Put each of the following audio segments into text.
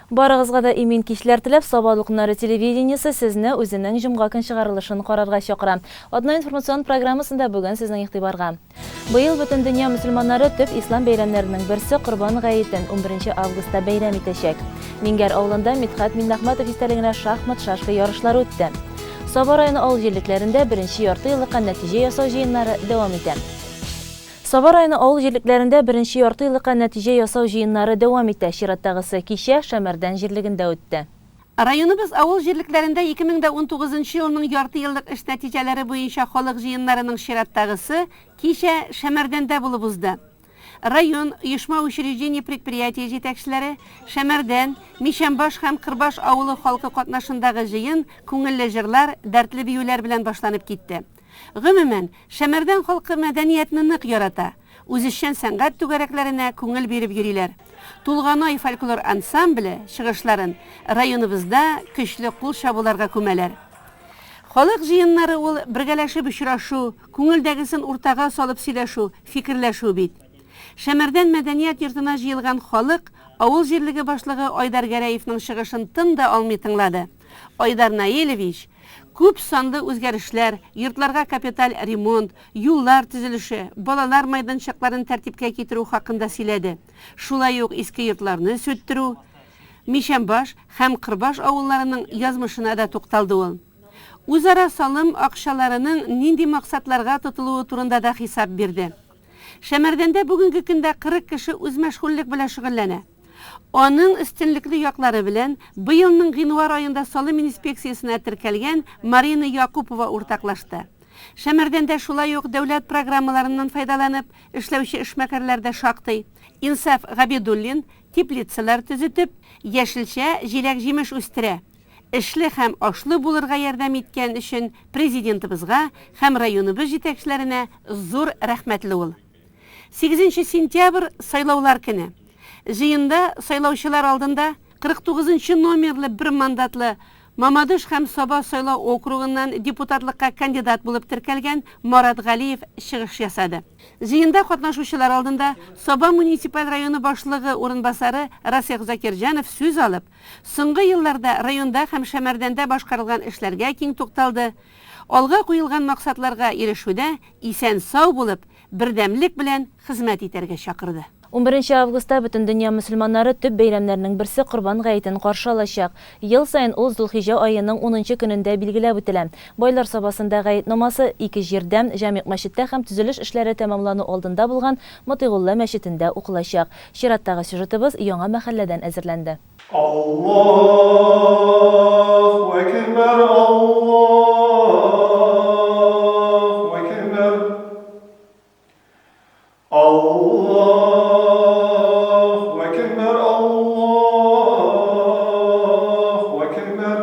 Барыгызга да имин кичләр теләп, Сабадлык нары телевидениесе сезне үзенең җомга көн чыгарылышын карарга чакыра. Одна информацион программасында бүген сезнең игътибарга. Быел бөтен дөнья мөселманнары төп ислам бәйрәмнәренең берсе Корбан гаетен 11 августта бәйрәм итәчәк. Мингәр авылында Мидхәт Миннәхмәтов истәлегенә шахмат-шашка ярышлары үтте. Саба районы авыл җирлекләрендә беренче ярты еллыкка нәтиҗә ясау җыеннары дәвам итә. Саба районы авыл җирлекләрендә беренче ярты еллыкка нәтиҗә ясау җыеннары дәвам итә. Чираттагысы кичә Шәмәрдән җирлегендә үтте. Районыбыз авыл җирлекләрендә 2019 елның ярты еллык эш нәтиҗәләре буенча халык җыеннарының чираттагысы кичә Шәмәрдәндә булып узды. Район, оешма учреждение предприятие җитәкчеләре Шәмәрдән, Мишәмбаш һәм Кырбаш авылы халкы катнашындагы җыен күңелле җырлар, дәртле биюләр белән башланып китте. Гомумән, Шәмәрдән халкы мәдәниятне нык ярата. Үзешчән сәнгать түгәрәкләренә күңел биреп йөриләр. Тулганай фольклор ансамбле чыгышларын районыбызда көчле кул чабуларга күмәләр. Халык җыеннары ул бергәләшеп очрашу, күңелдәгесен уртага салып сөйләшү, фикерләшү бит. Шәмәрдән мәдәният йортына җыелган халык авыл җирлеге башлыгы Айдар Гәрәевнең чыгышын тын да алмый тыңлады. Айдар Наилевич күп санлы үзгәрешләр, йортларга капиталь ремонт, юллар төзелеше, балалар майданчыкларын тәртипкә китерү хакында сөйләде. Шулай ук иске йортларны сүттерү, Мишәмбаш һәм Кырбаш авылларының язмышына да тукталды ул. Үзара салым акчаларының нинди максатларга тотылуы турында да хисап бирде. Шәмәрдәндә бүгенге көндә 40 кеше үз мәшгульлек белән шөгыльләнә. Аның өстенлекле яклары белән быелның гыйнвар аенда салым инспекциясенә теркәлгән Марина Якупова уртаклашты. Шәмәрдәндә шулай ук дәүләт программаларыннан файдаланып эшләүче эшмәкәрләр дә шактый. Инсаф Габидуллин теплицалар төзетеп, яшелчә, җиләк-җимеш үстерә. Эшле һәм ашлы булырга ярдәм иткән өчен президентыбызга һәм районыбыз җитәкчеләренә зур рәхмәтле ул. 8 сентябрь сайлаулар көне. Җыенда сайлаучылар алдында 49 номерлы бер мандатлы Мамадыш һәм Саба сайлау округыннан депутатлыкка кандидат булып теркәлгән Марат Галиев чыгыш ясады. Җыенда катнашучылар алдында Саба муниципаль районы башлыгы урынбасары Расих Закирҗанов сүз алып, соңгы елларда районда һәм Шәмәрдәндә башкарылган эшләргә киң тукталды. Алга куелган максатларга ирешүдә исән-сау булып, бердәмлек белән хезмәт итәргә чакырды. 11 августта бөтен дөнья мөселманнары төп бәйрәмнәренең берсе Корбан гаетен каршы алачак. Ел сайын ул Зулхиҗа аеның 10 көнендә билгеләп үтелә. Байлар сабасында гает намазы 2 җирдә, җәмигъ мәчеттә һәм төзелеш эшләре тәмамлану алдында булган Мотыйгулла мәчетендә укылачак. Чираттагы сюжетыбыз яңа мәхәлләдән әзерләнде. Аллаһу әкбәр, Аллаһу әкбәр. Аллаһу әкбәр, Аллаһу әкбәр.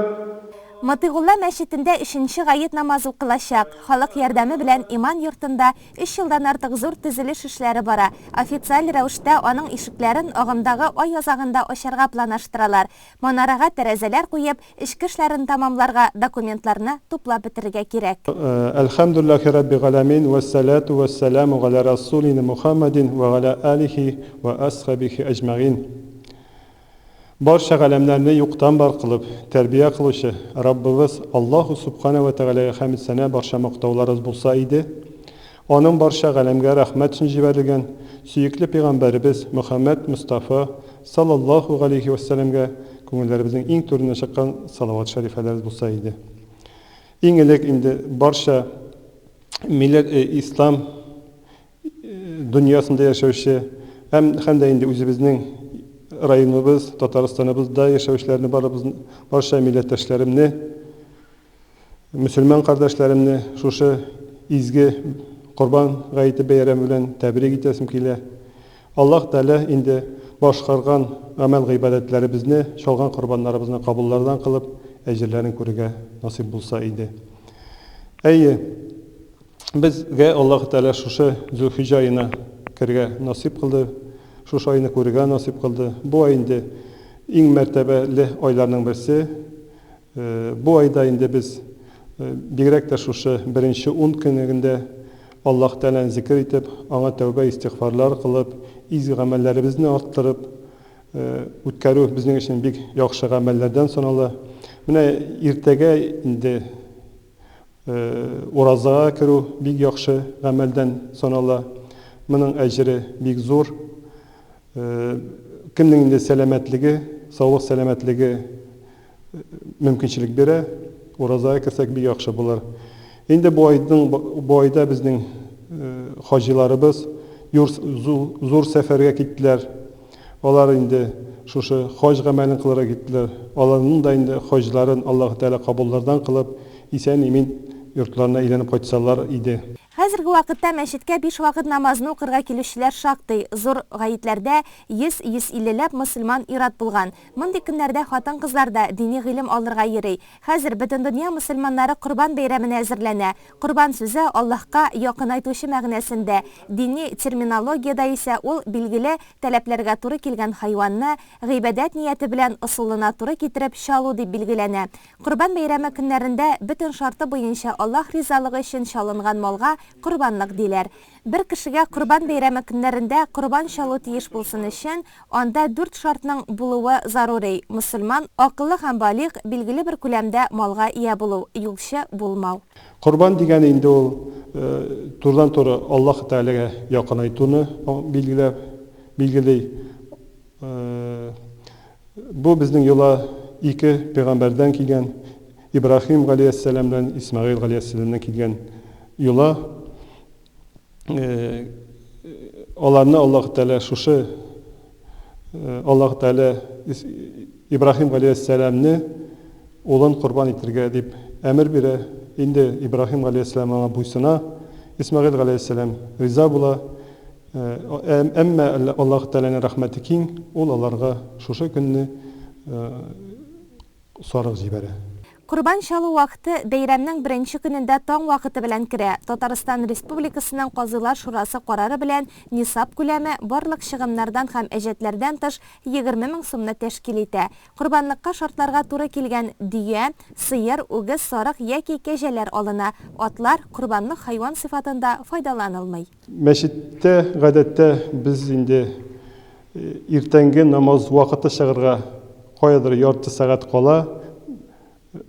Мотыйгулла мәчетендә 3нче гает намазы укылачак. Халык ярдәме белән иман йортында 3 елдан артык зур төзелеш эшләре бара. Официаль рәвештә аның ишекләрен агымдагы ай азагында ачарга планлаштыралар. Манарага тәрәзәләр куеп, эчке эшләрен тамамларга документларны туплап бетерергә кирәк. Әлхәмдүлиллаһи раббил галәмин ва салату ва саламу ала расулина Мухаммадин ва ала алихи ва асхабихи аҗмәгин. Барша галәмнәрне юктан бар кылып, тәрбия кылучы Раббыбыз Аллаһу субхана ва тәгаләгә хәмд сана барша мактауларыбыз булса иде. Аның барша галәмгә рәхмәт өчен җибәрелгән сөекле пәйгамбәрбез Мөхәммәд Мустафа саллаллаһу алейхи ва салламга күңелләребезнең иң түренә чыккан салават шәрифәләребез булса иде. Иң элек инде барша милләт ислам дөньясында яшәүче һәм дә инде үзебезнең районыбыз, Татарстаныбызда яшәүчеләрне барша милләттәшләремне, мөселман кардәшләремне шушы изге Корбан гаете бәйрәме белән тәбрик итәсем килә. Аллаһ Тәгалә инде башкарган гамәл гыйбадәтләребезне, чалган корбаннарыбызны кабуллардан кылып, әҗерләрен күрергә насыйп булса иде. Әйе, безгә Аллаһ Тәгалә шушы Зулхиҗа аена кергә насыйп кылды. Шушы айны күрергә насыйп кылды. Бу ай инде иң мәртәбәле айларның берсе. Бу айда инде без бигрәк тә шушы беренче 10 көннәрендә Аллаһ Тәгаләне зикр итеп, аңа тәүбә истигъфарлар кылып, изге гамәлләребезне арттырып, үткәрү безнең өчен бик яхшы гамәлләрдән санала. Менә иртәгә инде уразага керү бик яхшы гамәлдән санала. Моның әҗере бик зур. Кемнең инде сәламәтлеге, саулык сәламәтлеге мөмкинчелек бирә, уразага керсәк бик яхшы булыр. Инде бу айда безнең хаҗиларыбыз зур сәфәргә киттеләр. Алар инде шушы хаҗ гамәлен кылырга киттеләр. Аларның да инде хаҗларын Аллаһ Тәала кабуллардан кылып, исән-имин йортларына әйләнеп кайтсалар иде. Хәзерге вакытта мәчеткә 5 вакыт намазны укырга килүчеләр шактый. Зур гаетләрдә 100-150ләп мөселман ират булган. Мондый көннәрдә хатын-кызлар да дини гыйлем алырга йөри. Хәзер бөтен дөнья мөселманнары Корбан бәйрәменә әзерләнә. Корбан сүзе Аллаһка якынайтучы мәгънәсендә. Дини терминологиядә исә ул билгеле таләпләргә туры килгән хайванны гыйбадәт нияте белән ысулына туры китереп чалу дип билгеләнә. Корбан бәйрәме көннәрендә бөтен шарты буенча Аллаһ ризалыгы өчен чалынган малга Корбанлык диләр. Бер кешегә Корбан бәйрәме көннәрендә корбан чалу тиеш булсын өчен, анда 4 шартның булуы зарури. Мөселман акыллы һәм балиг, билгеле бер күләмдә малга ия булу, юлчы булмау. Корбан дигәне инде ул турыдан-туры Аллаһ Тәаләгә якынайтуны билгели. Бу безнең юла 2 пәйгамбәрдән килгән, Ибрахим галейһиссәлам белән Исмаил галейһиссәламнан килгән юла. Аларны Аллаһ Тәала шушы Аллаһ Тәала Ибрахим галейһиссәламны улын корбан итәргә дип әмер бирә. Инде Ибрахим галейһиссәлам аңа буйсына, Исмаил галейһиссәлам риза була. Әмма Аллаһ Тәаланың рәхмәте киң, ул аларга шушы көнне сарык җибәрә. Корбан чалу вакыты бәйрәмнең беренче көнендә таң вакыты белән керә. Татарстан Республикасының Казыйлар шурасы карары белән нисап күләме барлык чыгымнардан һәм әҗәтләрдән тыш 20 мең сумны тәшкил итә. Корбанлыкка шартларга туры килгән дөя, сыер, үгез, сарык яки кәҗәләр алына. Атлар корбанлык хайван сыйфатында файдаланылмый. Мәчеттә гадәттә без инде иртәнге намаз вакыты чыгарга каядыр ярты сәгать кала.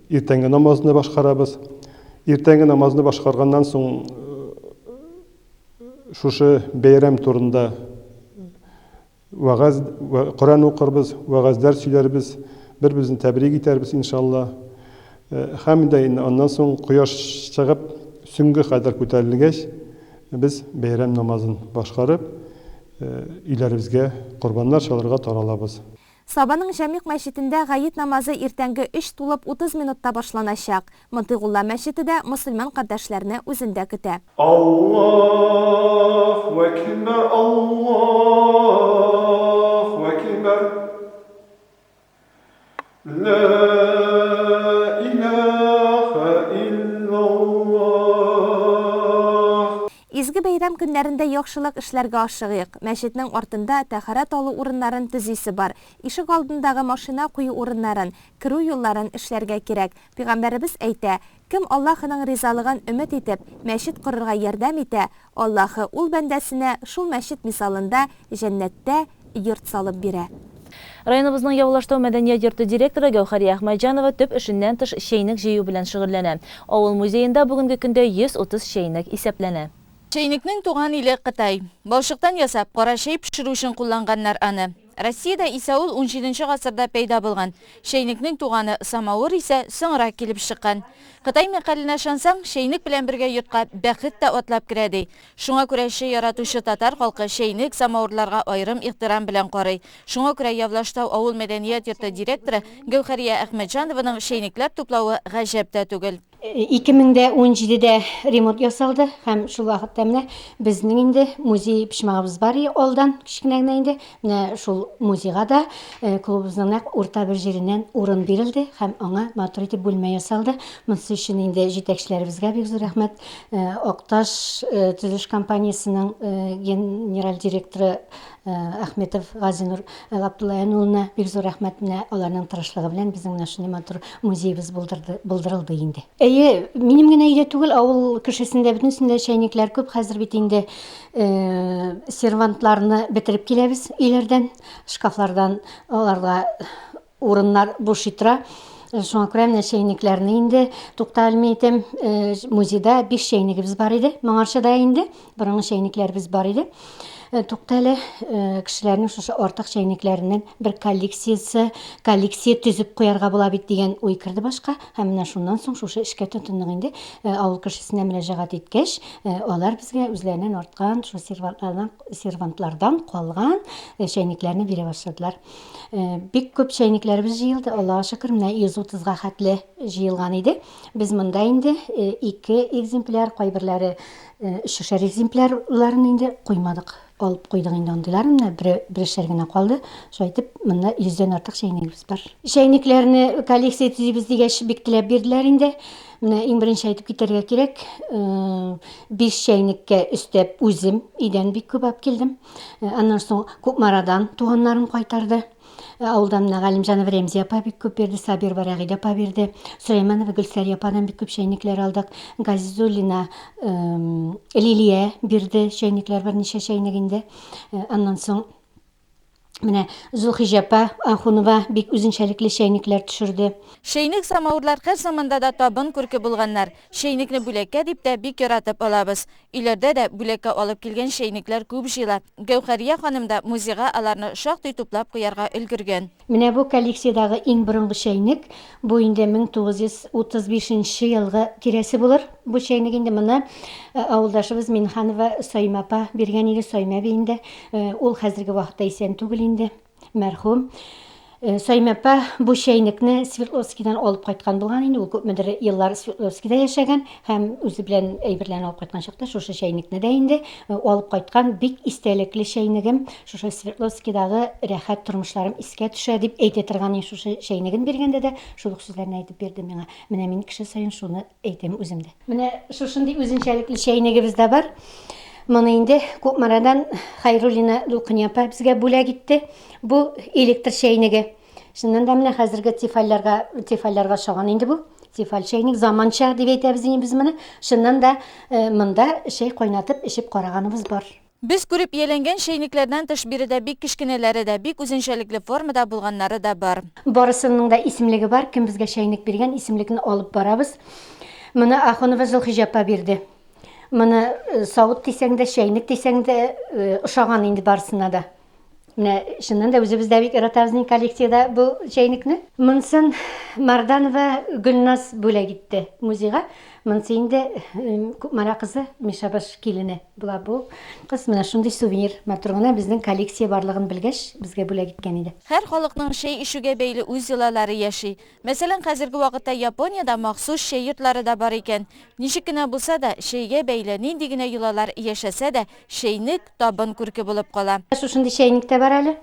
Иртәнге намазны башкарабыз. Иртәнге намазны башкарганнан соң шушы бәйрәм турында вагаз, Коран укырбыз, вагазлар сөйләрбез, бер-беребезне тәбрик итәрбез иншалла. Һәм дә аннан соң кояш чыгып, сүнгә кадәр күтәрелгәч, без бәйрәм намазын башкарып, өйләребезгә корбаннар чалырга таралабыз. Сабаның Җәмигъ мәчетендә гаит намазы иртәнге 3 тулып 30 минутта башланачак. Монтыйгулла мәчетендә мөселман кардәшләрне үзендә көтә. Аллаһу акбар, Аллаһу акбар. Ла илаха иллаллах. Изге бәйрәм көннәрендә яхшылык эшләргә ашыгыйк. Мәчетнең артында тәһарәт алу урыннарын төзисе бар. Ишек алдындагы машина кую урыннарын, кирү юлларын эшләргә кирәк. Пәйгамбәрбез әйтә: кем Аллаһның ризалыгын өмет итеп, мәчет корырга ярдәм итә, Аллаһы ул бәндәсенә шул мәчет мисалында җәннәттә йорт салып бирә. Районыбызның Явылаштау мәдәният йорты директоры Гәүхәрия Әхмәтҗанова төп эшеннән тыш чәйнек җыю белән шөгыльләнә. Авыл музеенда бүгенге көндә 130 чәйнек исәпләнә. Чәйнекнең туган иле Кытай. Балшыктан ясап, кара чәй пешерү өчен кулланганнар аны. Россиядә исә ул 17 гасырда пәйда булган. Чәйнекнең туганы самавыр исә соңрак килеп чыккан. Кытай мәкаленә ышансаң, чәйнек белән бергә йортка бәхет тә атлап керә ди. Шуңа күрә чәй яратучы татар халкы чәйнек, самавырларга айрым ихтирам белән карый. Шуңа күрә Явлаштау авыл мәдәният йорты директоры Гәүхәрия Әхмәтҗанованың чәйнекләр туплавы гаҗәп тә түгел. 2017-дә ремонт ясалды һәм шул вакытта менә безнең инде музей пешмагыбыз бар алдан кичкенә генә инде. Менә шул музейга да клубыбызның урта бер җиреннән урын бирелде һәм аңа матур итеп бүлмә ясалды. Монысы өчен инде җитәкчеләребезгә бик зур рәхмәт. Акташ төзелеш компаниясының генераль директоры Ахметов Газинур Габдуллаян улына бик зур рәхмәт менә аларның тырышлыгы белән безнең менә шундый матур музейбыз булдырылды инде. Әйе, минем генә өйдә түгел, авыл кешесендә бөтенсендә чәйнекләр күп. Хәзер бит инде сервантларны бетереп киләбез өйләрдән, шкафлардан аларга урыннар буш итә. Шуңа күрә менә чәйнекләрне инде тукталмый әйтәм, музейда 5 чәйнегебез бар иде. Моңарчада инде борынгы чәйнекләрбез бар иде. Туктале кешеләрнең шушы артык чәйнекләреннән бер коллекция төзеп куярга була бит дигән уй кирде башка. Һәм менә шуннан соң шушы эшкә тотындык инде. Авыл кешесенә мөрәҗәгать иткәч, алар безгә үзләреннән арткан шу сервантлардан калган чәйнекләрне бирә башладылар. Бик күп чәйнекләрбез җыелды. Аллаһка шөкер, менә 130га хәтле җыелган иде. Без монда инде 2 экземпляр, кайберләре 3 экземплярларын инде куймадык. Алып куйдык инде андыйлар, менә берешер генә калды. Шулай итеп, монда 100дән артык чәйнегебез бар. Чәйнекләрне коллекция төзибез дигәч бик теләп бирделәр инде. Менә иң беренче әйтеп китәргә кирәк, 5 чәйнеккә өстәп үзем өйдән бик күп алып килдем. Аннан соң Күпмарадан туганнарым кайтарды. Авылдан менә Галимҗанова Рәмзия апа бик күп бирде, Сабир Барагыйда апа бирде, Сөләйманова Гөлсәри ападан бик күп чәйнекләр алдык, Газизуллина Лилия бирде, чәйнекләр берничә чәйнек инде. Аннан соң менә Зулхиҗа апа Ахунова бик үзенчәлекле чәйнекләр төшерде. Шәйнек самавырлар һәр заманда да табын күрке булганнар. Шәйнекне бүләккә дип тә бик яратып алабыз. Өйләрдә дә бүләккә алып килгән шәйнекләр күп җыела. Гәүһәрия ханым да музейга аларны шактый туплап куярга өлгергән. Менә бу коллекциядагы иң борынгы чәйнек бу инде 1935 елгы тирәсе булыр. Бу чәйнек инде моны авылдашыбыз Минханова Сайма апа биргән иде, Сайма инде. Ул хәзерге вакытта исән түгел инде, мәрхүм. Сайма апа бу чәйнекне Свердловскидан алып кайткан булган инде. Ул күпмедер еллар Свердловскида яшәгән һәм үзе белән әйберләрне алып кайткан чакта шушы чәйнекне дә инде алып кайткан. Бик истәлекле чәйнегем, шушы Свердловскидагы рәхәт тормышларым искә төшә дип әйтә торган шушы чәйнеген биргәндә дә шул сүзләрне әйтеп бирде миңа. Менә мин кеше саен шуны әйтәм үземдә. Менә шушындый үзенчәлекле чәйнегебез дә бар. Моны инде Күпмарадан Хайруллина Дулкыня апа безгә бүләк итте. Бу электр чәйнеге. Шуннан да менә хәзерге тефальләргә шаган инде бу. Тефаль чәйнек заманча дип әйтәбез инде без моны. Шуннан да монда чәй кайнатып эчеп караганыбыз бар. Без күреп ияләнгән чәйнекләрдән тыш биредә бик кичкенәләре дә, бик үзенчәлекле формада булганнары да бар. Барысының да исемлеге бар. Кем безгә чәйнек биргән, исемлекне алып барабыз. Моны Ахунова Зулхиҗа апа бирде. Моны савыт дисәң дә, чәйнек дисәң дә ошаган инде барысына да. Менә шуннан да үзебез дә бик яратабыз коллекцияда бу чәйнекне. Монсын Марданова Гөлназ бүләк итте музейга. Монсы инде Күпмара кызы Мишабаш килене була бу. Кыз менә шундый сувенир матургына безнең коллекция барлыгын белгәч безгә бүләк иткән иде. Һәр халыкның чәй ишүгә бәйле үз йолалары яши. Мәсәлән, хәзерге вакытта Япониядә махсус чәй йортлары да бар икән. Ничек кенә булса да, чәйгә бәйле нинди генә йолалар яшәсә дә, чәйнек табын күрке булып кала. Шушындый чәйнек тә бар әле.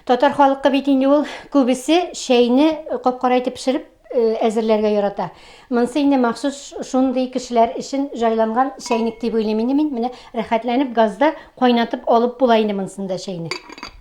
Татар халкы бит инде ул күбесе чәйне капкара итеп пешереп әзерләргә ярата. Монсы инде махсус шундый кешеләр өчен җайланган чәйнек дип уйлыйм инде мин. Менә рәхәтләнеп газда кайнатып алып була инде монсында чәйне.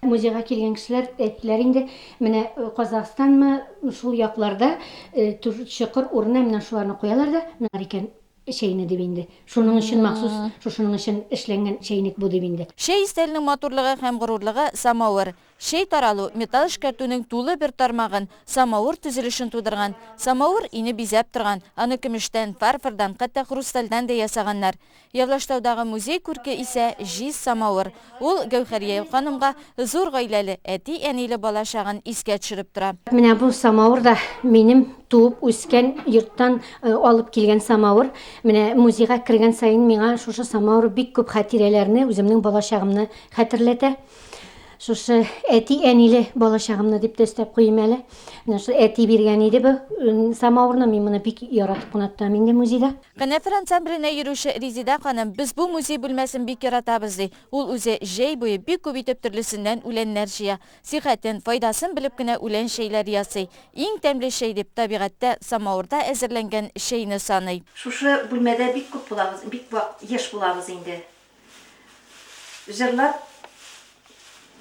Музейга килгән кешеләр әйттеләр инде, менә Казакъстанмы шул якларда чокыр урынына менә шуларны куялар да, менә икән чәйне дип инде. Шуның өчен махсус, шуның өчен эшләнгән чәйнек бу дип инде. Чәй истәленең матурлыгы һәм горурлыгы самавыр. Чәй таралу металл эшкәртүнең тулы бер тармагын, самавыр төзелешен тудырган. Самавыр ине бизәп торган, аны көмештән, фарфордан, хәтта хрустальдан да ясаганнар. Явлаштаудагы музей күрке исә җиз самавыр. Ул Гәүһәрия ханымга зур гаиләле, әти-әниле бала чагын искә төшереп тора. Менә бу самавыр да минем туып үскән йорттан алып килгән самавыр. Менә музейга кергән сайын миңа шушы самавыр бик күп хатирәләрне, үземнең бала чагымны хәтерләтә. Шушы әти-әниле бала чагымны дип төстәп куйым әле. Менә шу әти биргән иде бу самавырны, мин моны бик яратып кунаттым инде музейда. Кәнәфер ансамбленә йөрүче Резида ханым, без бу музей бүлмәсен бик яратабыз ди. Ул үзе җәй буе бик күп итеп төрлесеннән үләннәр җыя. Сихәтен, файдасын белеп кенә үлән чәйләр ясый. Иң тәмле чәй дип табигатьтә самавырда әзерләнгән чәйне саный. Шушы бүлмәдә бик күп булабыз, бик еш булабыз инде. Җырлап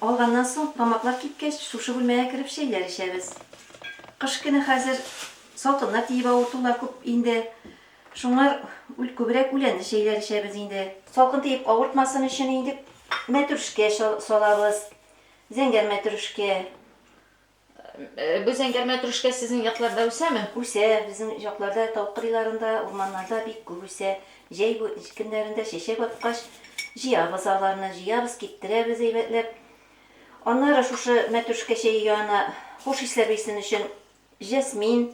Алганнан соң тамаклар кипкәч, шушы бүлмәгә кереп шәйләр эчәбез. Кыш көне хәзер салкыннар тиеп авыртулар күп инде. Шуңар күбрәк үләнле шәйләр эчәбез инде. Салкын тиеп авыртмасын өчен инде мәтрүшкә салабыз. Зәңгәр мәтрүшкә. Бу зәңгәр мәтрүшкә сезнең якларда үсәме? Үсә, безнең якларда, тау кырыйларында, урманнарда бик күп үсә. Җәй көннәрендә чәчәк аткач, җыябыз аларны, җыябыз, киптерәбез әйбәтләп. Аннары шушы мәтрүшкә чәе янына хуш исләр бирсен өчен жасмин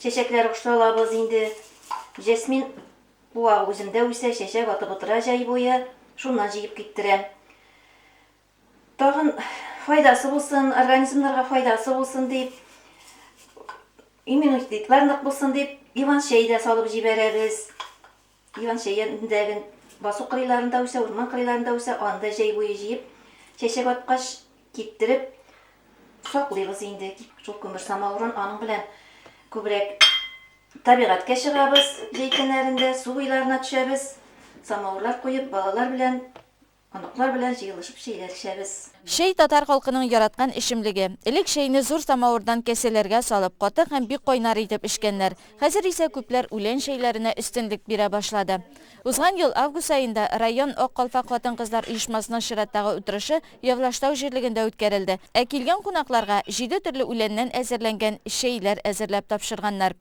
чәчәкләре кушалабыз инде. Жасмин буа үземдә үсә, чәчәк атып утыра җәй буе, шуннан җыеп киптерәм. Тагын файдасы булсын, организмнарга файдасы булсын дип, иммунитетлар нык булсын дип, иван чәй дә салып җибәрәбез. Иван чәендәген басу кырыйларында үсә, урман кырыйларында үсә, анда җәй буе җыеп, чәчәк аткач киптереп саклыйбыз инде. Шул күмер самавырын аның белән күбрәк табигатькә чыгабыз, җәй көннәрендә су буйларына төшәбез, самавырлар куеп, балалар белән, аныклар белән җыелышып шәйләр эчәбез. Шәй татар халкының яраткан эчемлеге. Элек шәйне зур самавырдан кәсәләргә салып, каты һәм бик кайнар итеп эчкәннәр. Хәзер исә күпләр үлән шәйләренә өстенлек бирә башлады. Узган ел август айында район Ак калфак хатын-кызлар оешмасының чираттагы утырышы Явлаштау җирлегендә үткәрелде. Ә килгән кунакларга 7 төрле үләннән әзерләнгән шәйләр әзерләп тапшырганнар.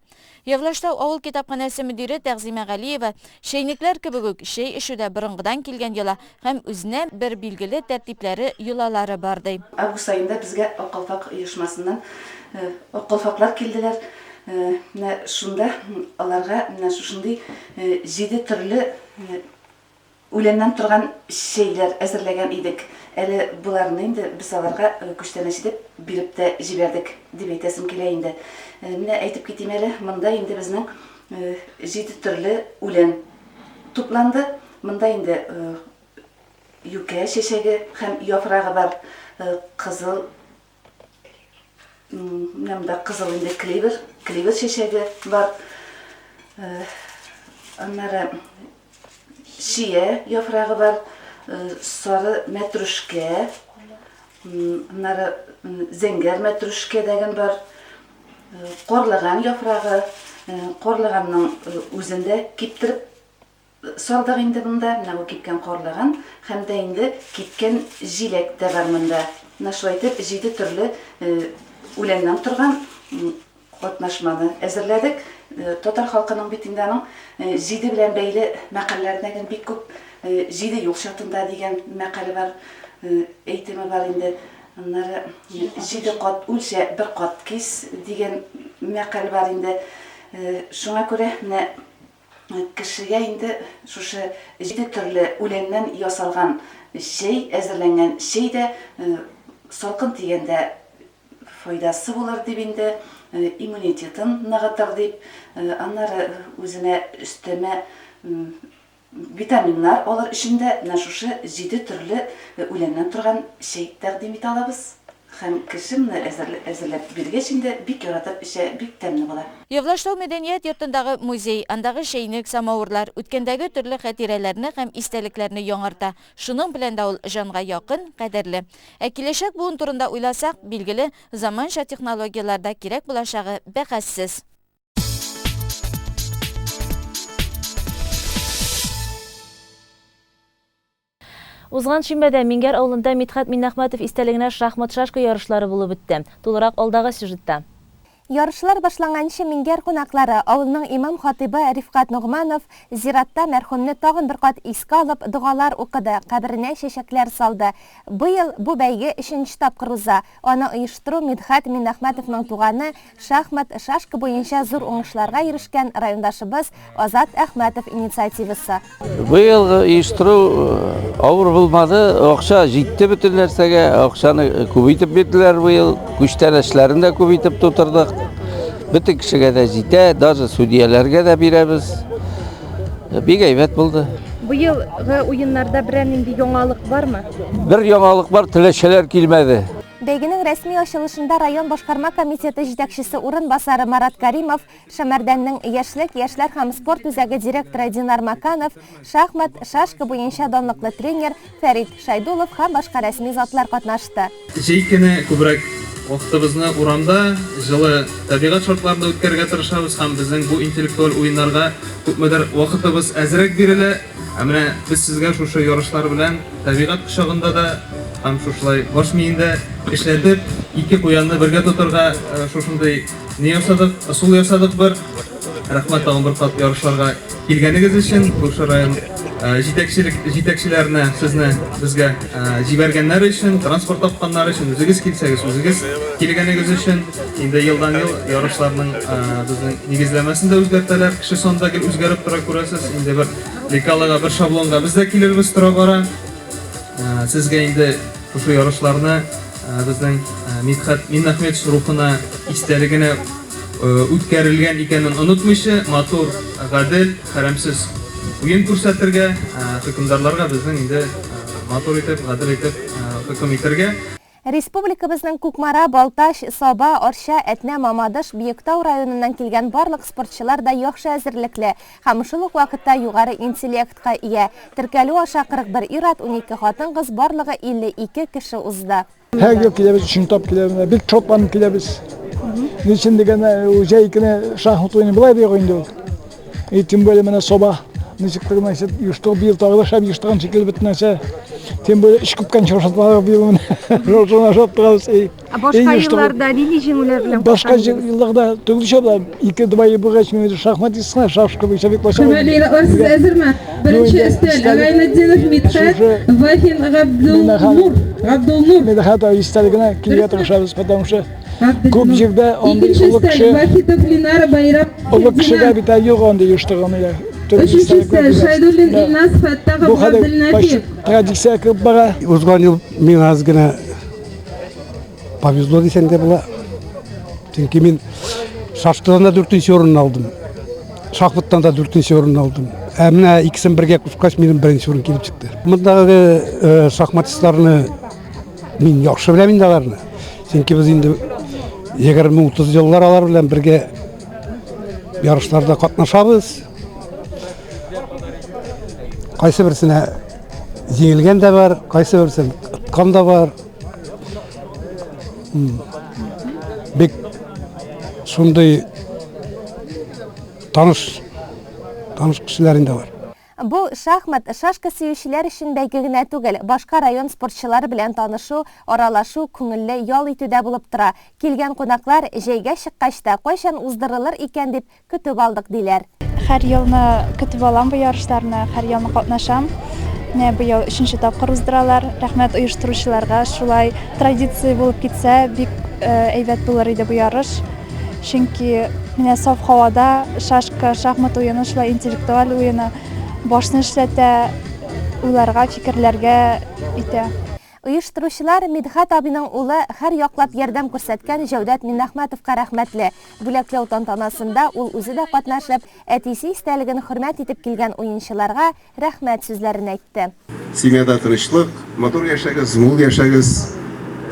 Явлаштау авыл китапханәсе мөдире Тәгъзимә Галиева шәйнекләр кебек үк шәй эшүдә борынгыдан килгән йола һәм үзенә бер билгеле тәртипләре йолалары бар ди. Август айында безгә Ак калфак оешмасыннан Ак калфаклар килделәр. Шунда аларга шушындый 7 төрле үләннән торган шәйләр әзерләгән идек. Әле буларны инде без аларга күчтәнәч дип биреп тә җибәрдек дип әйтәсем килә инде. Менә әйтеп китим әле, монда инде безнең 7 төрле үлән тупланды. Монда инде юкә чәчәге һәм яфрагы бар, кызыл, монда кызыл инде клевер чәчәге бар. Аннары шия яфрагы бар, сары мәтрүшкә, аннары зәңгәр мәтрүшкә дигән бар, карлыган яфрагы, карлыганның үзендә киптереп сардык инде монда, менә бу кипкән карлыган һәм дә инде кипкән җиләк тә бар монда. Менә шулай итеп 7 төрле үләннән торган катнашманы әзерләдек. Татар халкының битендә аның 7 белән бәйле мәкаләләрдән бик күп 7 юл чатында дигән мәкале бар, әйтеме бар инде. Аннары 7 кат үлчә, 1 кат кис дигән мәкале бар инде. Шуңа күрә менә кешегә инде шушы 7 төрле үләннән ясалган шәй, әзерләнгән шәй дә салкын тигәндә файдасы булыр дип инде, иммунитетын ныгытыр дип, аннары үзенә өстәмә витаминнар алыр өчендә менә шушы 7 төрле үләннән торган шәй тәкъдим итә алабыз. Һәм кешемне әзерләп биргәч инде бик яратып эчә, бик тәмле була. Явлаштау мәдәният йортындагы музей, андагы шәйнек, самавырлар үткәндәге төрле хатирәләрне һәм истәлекләрне яңарта. Шуның белән дә ул җанга якын, кадерле. Ә киләчәк буын турында уйласак, билгеле, заманча технологияларда кирәк булачагы бәхәссез. Узган шимбәдә Мингәр авылында Мидхәт Миннәхмәтов истәлегенә шахмат шашка ярышлары булып үтте. Тулырак алдагы сюжетта. Ярышлар башланганчы Мингәр кунаклары авылның имам хатибы Рифкат Нугманов зиратта мәрхүмне тагын бер кат искә алып дугалар укыды, каберенә чәчәкләр салды. Быел бу бәйге 3нче тапкыр уза. Аны оештыру Мидхәт Миннәхмәтовның туганы, шахмат шашка буенча зур уңышларга ирешкән райондашыбыз Азат Әхмәтов инициативасы. Быел оештыру авыр булмады, акча җитте бөтен нәрсәгә, акчаны күбәйтеп бирделәр быел, күчтәнәчләрен дә күбәйтеп тутырдык. Bütün kişiye de җитә, даже судьяларга да бирәбез. Бик әйбәт булды. Бу елгы уеннарда берәр нинди яңалык бармы? Бер яңалык бар, теләшәләр килмәде. Бәйгенең рәсми ачылышында район башкарма комитеты җитәкчесе урынбасары Марат Каримов, Шәмәрдәннең яшьлек, яшьләр һәм спорт үзәге директоры Динар Маканов, шахмат, шашка буенча данлыклы тренер Фәрит Шайдулов һәм башка рәсми затлар катнашты. Җәйкене күбрәк вакытыбызны урамда, җылы табигать шартларында үткәрергә тырышабыз һәм безнең бу интеллектуаль уеннарга күпмедер вакытыбыз әзрәк бирелә. Менә без сезгә шушы ярышлар белән табигать кочагында да һәм шушылай баш миендә эшләтеп, ике куянны бергә тотырга шушындай не ясадык, ысул ясадык бер. Рәхмәт тагын бер кат ярышларга килгәнегез өчен, шушы район җитәкчеләренә, сезне безгә җибәргәннәр өчен, транспорт тапканнар өчен, үзегез килсәгез, үзегез килгәнегез өчен, инде елдан-ел ярышларның безнең нигезләмәсендә үзгәртәләр, кеше санда гел үзгәреп тора күрәсез, инде бер лекалага, бер шаблонга без дә килербез тора бара. Сезгә инде шушы ярышларны безнең Мидхәт Миннәхмәт рухына истәлегенә үткәрелгән икәнен онытмыйча, матур, гадел, хәрамсыз уен күрсәтергә, хөкемдарларга безнең инде матур итеп, гадел итеп хөкем итәргә. Республикабызның Кукмара, Балташ, Саба, Орша, Әтнә, Мамадыш, Биектау районыннан килгән барлык спортчылар да яхшы әзерлекле һәм шул ук вакытта югары интеллектка ия. Теркәлү аша 41 ир-ат, 12 хатын-кыз, барлыгы 52 кеше узды. Her yıl kilebіз, üçün top kilebіз, bir çotlanıp kilebіз. Niçin degene ujayikine şahmat oyunu bulay diye oyundu. Tüm böyle mene soba, nişiktırına işte yuştuğu bir tağlaşa bir yuştuğun şekil bitmese, tüm böyle iş kupkan çoğuşatmalar bir mene roşuna şaptığız. Başka yıllarda neli jеңүләр белән Başka yıllarda tögülü şablar, iki dubayı bu geçmeyi şahmat istina, şafşkı bir şabik başa. Leyla, siz әзерме? Birinci üstel, Agayneddinov Midhat, Vahin Abdulnur. Midhat o istedigine kileye tırışarız, потому что көп жерде ондай улы кеше, улы кешегә бит юк ондай йыштыганы. Üçüncü üstel, Şaydуллин Илназ Фаттахов Абдулнафир. Традиция кеп бара. Узган ел мен аз гына повезло десең де була. Чөнки мен шашкадан да 4-нче орын алдым. Шахматтан да 4-нче орын алдым. Менә икесен бергә кушкач минем 1-нче орын килеп чыкты. Мондагы шахматистларны мин яхшы беләм инде аларны. Чөнки без инде 20-30 еллар алар белән бергә ярышларда катнашабыз. Кайсы берсенә җиңелгән дә бар, кайсы берсен тоткан да бар. Бик шундый таныш кешеләр инде бар. Бу шахмат, шашка сөючеләр өчен бәйге генә түгел, башка район спортчылары белән танышу, аралашу, күңелле ял итүдә булып тора. Килгән кунаклар җәйгә чыккач та кайчан уздырылыр икән дип көтеп алдык диләр. Һәр елны көтеп алам бу ярышларны, һәр елны катнашам. Бу ел 3нче тапкыр уздыралар. Рәхмәт оештыручыларга. Шулай традиция булып китсә, бик әйбәт булыр иде бу ярыш. Чөнки менә саф һавада шашка, шахмат уены, шулай интеллектуаль уены башны эшләтә, уйларга, фикерләргә итә. Оештыручылар Мидхәт абыйның улы һәр яклап ярдәм күрсәткән Җәүдәт Миннәхмәтовка рәхмәтле. Бүләкләү тантанасында ул үзе дә катнашып, әтисе истәлеген хөрмәт итеп килгән уенчыларга рәхмәт сүзләрен әйтте. Семьяда тынычлык, матур яшәгез, мул яшәгез.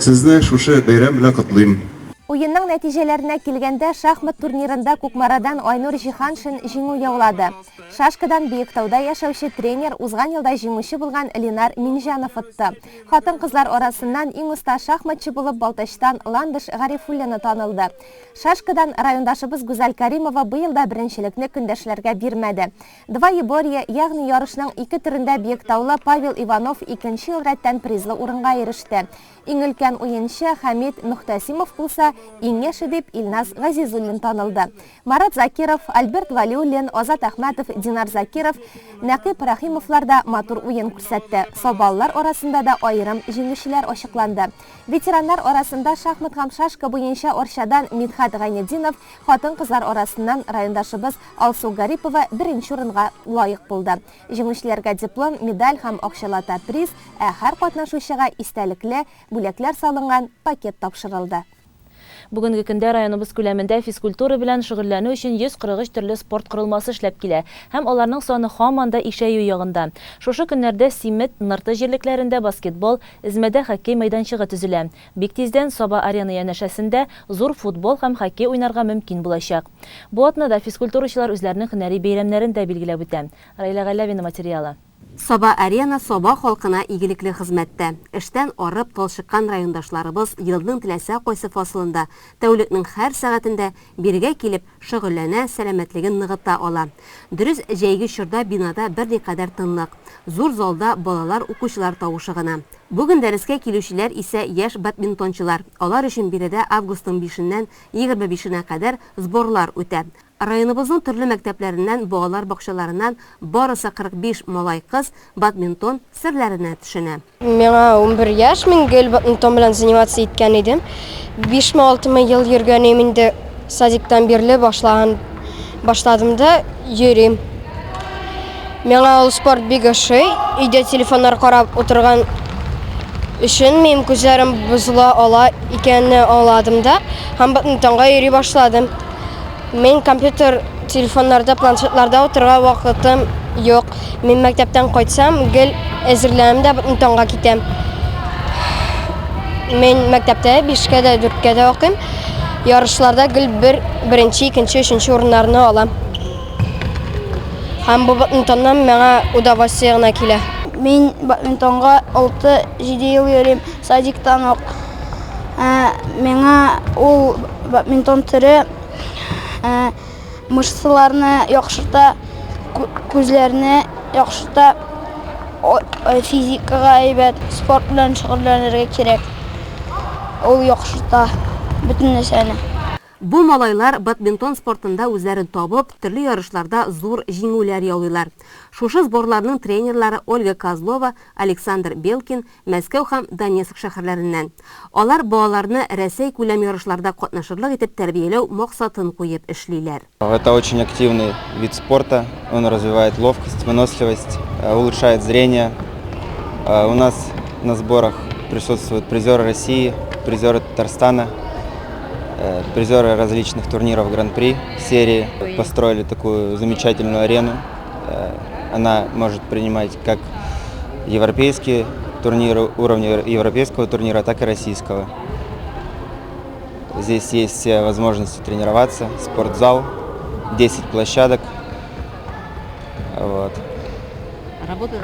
Сезне шушы бәйрәм белән котлыйм. Уенның нәтиҗәләренә килгәндә шахмат турнирында Кукмарадан Айнур Җиһаншин җиңү яулады. Шашкадан Биектауда яшәүче тренер узган елда җиңүче булган Ленар Минҗанов отты. Хатын-кызлар арасыннан иң оста шахматчы булып Балташтан Ландыш Гарифуллина танылды. Шашкадан райондашыбыз Гүзәл Каримова быел да беренчелекне көндәшләргә бирмәде. Двоеборье, ягъни ярышның ике төрендә Биектаулы Павел Иванов 2нче ел рәттән призлы урынга иреште. Иң өлкән уенчы Хамид Мөхтәсимов булса, иң яше дип Илназ Газизуллин танылды. Марат Закиров, Альберт Валиуллин, Азат Әхмәтов, Динар Закиров, Нәкип Рахимовлар да матур уен күрсәтте. Сабаллар арасында да айрым җиңүчеләр ачыкланды. Ветераннар арасында шахмат һәм шашка буенча Оршадан Мидхәт Гайнетдинов, хатын-кызлар арасыннан райондашыбыз Алсу Гарипова 1нче урынга лаек булды. Җиңүчеләргә диплом, медаль һәм акчалата приз, һәр катнашучыга истәлекле бүләкләр салынган пакет тапшырылды. Бүгенге көндә районыбыз күләмендә физкультура белән шөгыльләнү өчен 143 төрле спорт корылмасы эшләп килә һәм аларның саны һаман да ишәю ягында. Шушы көннәрдә Симет, Нырты җирлекләрендә баскетбол, Измәдә хоккей мәйданчыгы төзелә. Бик тиздән Саба арена янәшәсендә зур футбол һәм хоккей уйнарга мөмкин булачак. Бу атнада физкультурачылар үзләренең һөнәри бәйрәмнәрен дә билгеләп үтә. Раила Галявина материалы. Саба арена Саба халкына игелекле хезмәттә. Эштән арып талшыккан райондашларыбыз елның теләсә кайсы фасылында тәүлекнең һәр сәгатендә биргә килеп шөгыльләнә, сәламәтлеген ныгыта ала. Дөрес, җәйге чорда бинада берникадәр тынлык. Зур залда балалар, укучылар тавышы гына. Бүген дәрескә килүчеләр исә яшь бадминтончылар. Алар өчен биредә августның 5-ннән 25-нә кадәр сборлар үтә. Районыбызның төрле мәктәпләреннән, балалар бакчаларыннан барысы 45 малай-кыз бадминтон серләренә төшенә. Миңа 11 яшь, мин гел бадминтон белән заниматься иткән идем. 5-6 ел йөргәнем инде, садиктан бирле башладым да йөрим. Миңа ул спорт бик ошый, өйдә телефоннар карап утырган өчен минем күзләрем бозыла ала икәнне аңладым да, һәм бадминтонга йөри башладым. Мен компьютер, телефоннарда, планшетларда отырга вакытым юк. Мен мәктәптән кайтсам, гел әзерләнәм дә бадминтонга китәм. Мен мәктәптә 5-кә дә 4-кә дә укыйм. Ярышларда гел 1-нче, 2-нче, 3-нче урыннарны алам. Һәм бу бадминтоннан миңа удовольствие гына килә. Мен бадминтонга 6-7 ел йөрим, садиктан ук. Миңа ул бадминтон төре мышцаларны яхшырта, күзләрне яхшырта, физикага әйбәт, спорт белән шөгыльләнергә кирәк. Ул яхшырта бөтен нәрсәне. Бу малайлар бадминтон спортында үзләрен табып, төрле ярышларда зур җиңүләр яулыйлар. Шушы сборларның тренерлары Ольга Козлова, Александр Белкин, Мәскәү һәм Донецк шәһәрләреннән. Алар балаларны Рәсәй күләм ярышларда катнашырлык итеп тәрбияләү максатын куеп эшлиләр. Это очень активный вид спорта. Он развивает ловкость, выносливость, улучшает зрение. У нас на сборах присутствуют призеры России, призеры Татарстана, призеры различных турниров Гран-при серии. Построили такую замечательную арену. Она может принимать как европейские турниры, уровня европейского турнира, так и российского. Здесь есть все возможности тренироваться, спортзал, 10 площадок. Вот. Работа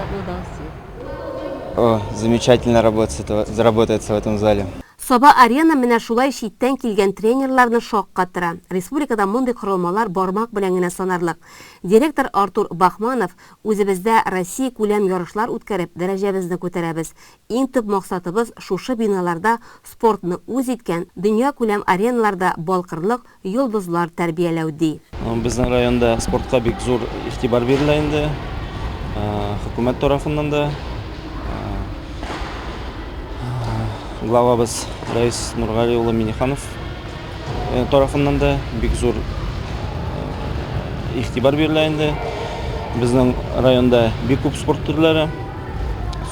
удалась. Замечательно работается в этом зале. Саба арена менә шулай читтән килгән тренерларны шаккаттыра. Республикада мондый корылмалар бармак белән генә санарлык. Директор Артур Бахманов, үзебездә Россия күләм ярышлар үткәреп, дәрәҗәбезне күтәрәбез. Иң төп максатыбыз шушы биналарда спортны үз иткән, дөнья күләм ареналарда балкырлык йолдызлар тәрбияләү ди. Безнең районда спортка бик зур игътибар бирелә инде. Хөкүмәт тарафыннан да главабыз Раис Нургали улы Миниханов тарафыннан да бик зур игътибар бирелә инде. Безнең районда бик күп спорт төрләре,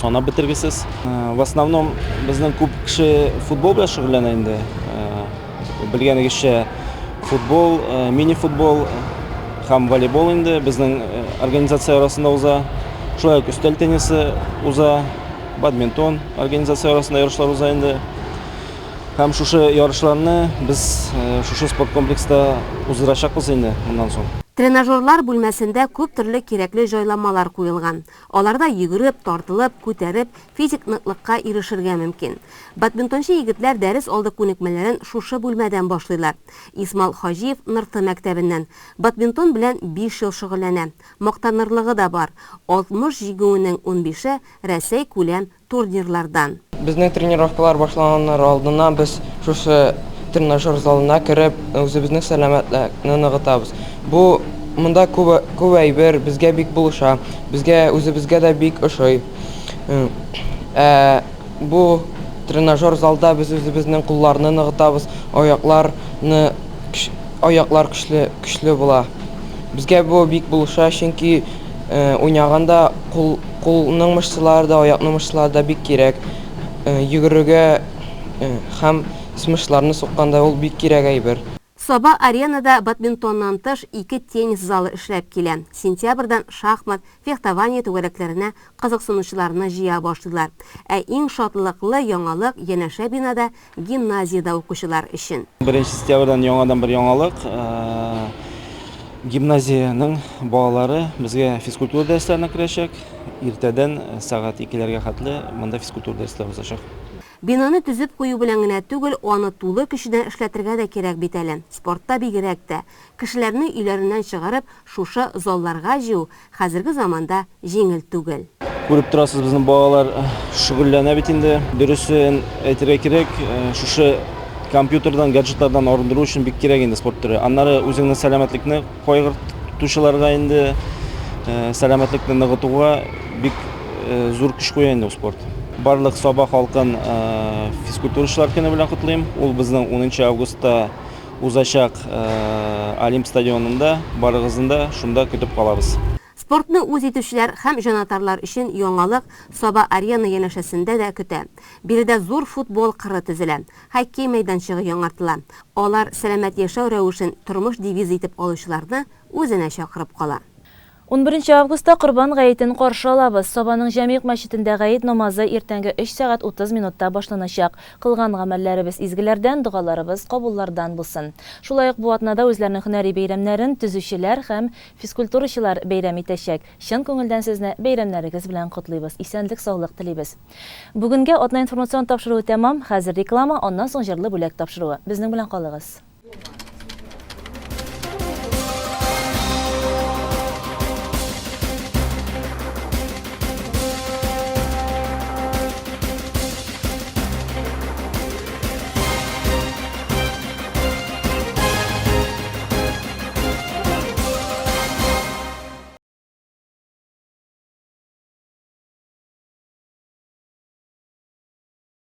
санап бетергесез. В основном безнең күп кеше футбол белән шөгыльләнә инде. Белгәнегезчә, футбол, мини-футбол һәм волейбол инде безнең организация арасында уза. Шулай ук өстәл теннисы уза, бадминтон организация арасында ярышлар уза инде. Һәм шушы ярышларны без шушы спорт комплекста уздырачакбыз инде моннан соң. Тренажерлар бүлмәсендә күп төрле кирәкле җайламалар куелган. Аларда йөгереп, тартылып, күтәреп, физик ныклыкка ирешергә мөмкин. Бадминтончы егетләр дәрес алды күнекмәләрен шушы бүлмәдән башлыйлар. Исмал Хаҗиев Нырты мәктәбеннән бадминтон белән 5 ел шөгыльләнә. Мактанырлыгы да бар. 60 җиңүнең 15-е Рәсәй күләм турнирлардан. Безнең тренировкалар башланганнан алдыннан без шушы тренажер залына кереп, үзебезнең сәламәтлекне ныгытабыз. Бу монда күп әйбер безгә бик булыша, безгә үзебезгә дә бик ошый. Бу тренажер залда без үзебезнең кулларны ныгытабыз, аяклар көчле була. Безгә бу бик булыша, чөнки уйнаганда кулның мышцалары да, аякның мышцалары да бик кирәк. Йөгерергә һәм смышларны сукканда ул бик кирәк әйбер. Саба аренада бадминтоннан тыш 2 теннис залы эшләп килә. Сентябрьдән шахмат, фехтование түгәрәкләренә кызыксынучыларны җыя башлыйлар. Ә иң шатлыклы яңалык янәшә бинада гимназиядә укучылар өчен. 1 сентябрьдән яңадан бер яңалык. Гимназияның балалары безгә физкультура дәресләренә керәчәк. Иртәдән сәгать 2-ләргә хәтле монда физкультура дәресләре узачак. Бинаны төзеп кую белән генә түгел, аны тулы көченә эшләтергә дә кирәк бит әле. Спортта бигрәк тә кешеләрне өйләреннән чыгарып, шушы залларга җыю хәзерге заманда җиңел түгел. Күреп торасыз, безнең балалар шөгыльләнә бит инде. Дөресен әйтергә кирәк, шушы компьютердан, гаджетлардан арындыру өчен бик кирәк инде спорт төре. Аннары үзеңнең сәламәтлекне кайгыртучыларга инде сәламәтлекне ныгытуга бик зур көч куя инде спорт. Барлык Саба халкын физкультурачылар көне белән котлыйм. Ул безнең 10 августта узачак Олимп стадионында, барыгызында шунда көтеп калабыз. Спортны үз итүчеләр һәм җанатарлар өчен яңалык Саба арена янәшәсендә дә көтә. Биредә зур футбол кыры төзелә. Хоккей мәйданчыгы яңартыла. Алар сәламәт яшәү рәвешен тормыш девизы итеп алучыларны үзенә чакырып кала. 11 августта Корбан гаетен каршы алабыз. Сабаның Җәмигъ мәчетендә гает намазы иртәнге 3 сәгать 30 минутта башланачак. Кылган гамәлләребез изгеләрдән, дугаларыбыз кабуллардан булсын. Шулай ук бу атнада үзләренең һөнәри бәйрәмнәрен төзүчеләр һәм физкультурачылар бәйрәм итәчәк. Чын күңелдән сезне бәйрәмнәрегез белән котлыйбыз. Исәнлек, саулык телибез. Бүгенгә атна информацион тапшыруы тәмам. Хәзер реклама, аннан соң җырлы бүләк тапшыруы. Безнең белән калыгыз.